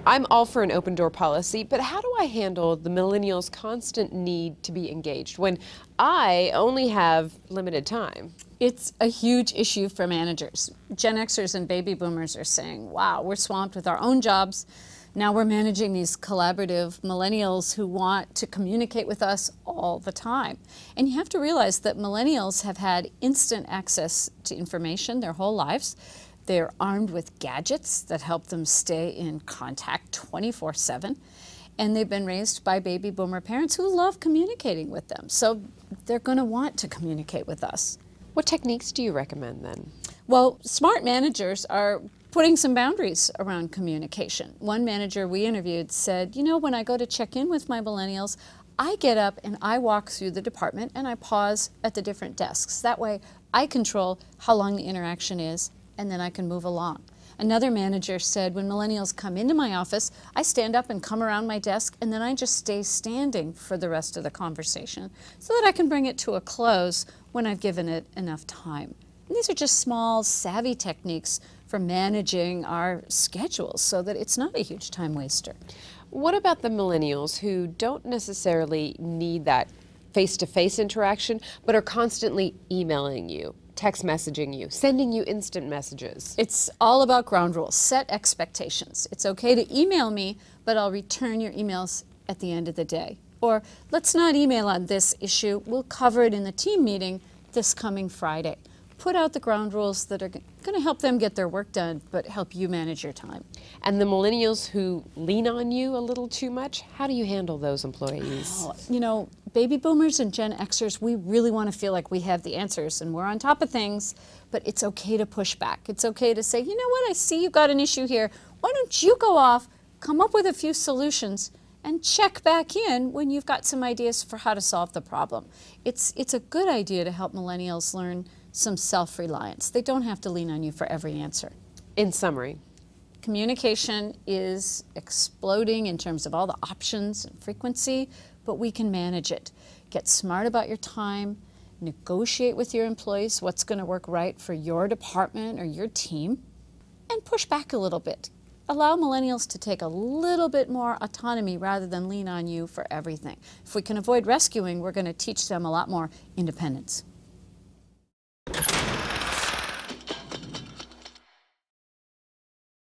I'm all for an open door policy, but how do I handle the millennials' constant need to be engaged when I only have limited time? It's a huge issue for managers. Gen Xers and baby boomers are saying, wow, we're swamped with our own jobs. Now we're managing these collaborative millennials who want to communicate with us all the time. And you have to realize that millennials have had instant access to information their whole lives. They're armed with gadgets that help them stay in contact 24/7. And they've been raised by baby boomer parents who love communicating with them. So they're going to want to communicate with us. What techniques do you recommend then? Well, smart managers are putting some boundaries around communication. One manager we interviewed said, you know, when I go to check in with my millennials, I get up and I walk through the department and I pause at the different desks. That way I control how long the interaction is, and then I can move along. Another manager said, when millennials come into my office, I stand up and come around my desk, and then I just stay standing for the rest of the conversation so that I can bring it to a close when I've given it enough time. And these are just small, savvy techniques for managing our schedules so that it's not a huge time waster. What about the millennials who don't necessarily need that face-to-face interaction, but are constantly emailing you, text messaging you, sending you instant messages? It's all about ground rules. Set expectations. It's okay to email me, but I'll return your emails at the end of the day. Or let's not email on this issue. We'll cover it in the team meeting this coming Friday. Put out the ground rules that are going to help them get their work done, but help you manage your time. And the millennials who lean on you a little too much, how do you handle those employees? Oh, you know, baby boomers and Gen Xers, we really want to feel like we have the answers and we're on top of things, but it's okay to push back. It's okay to say, you know what, I see you've got an issue here. Why don't you go off, come up with a few solutions, and check back in when you've got some ideas for how to solve the problem. It's a good idea to help millennials learn some self-reliance. They don't have to lean on you for every answer. In summary, communication is exploding in terms of all the options and frequency, but we can manage it. Get smart about your time, negotiate with your employees what's going to work right for your department or your team, and push back a little bit. Allow millennials to take a little bit more autonomy rather than lean on you for everything. If we can avoid rescuing, we're going to teach them a lot more independence.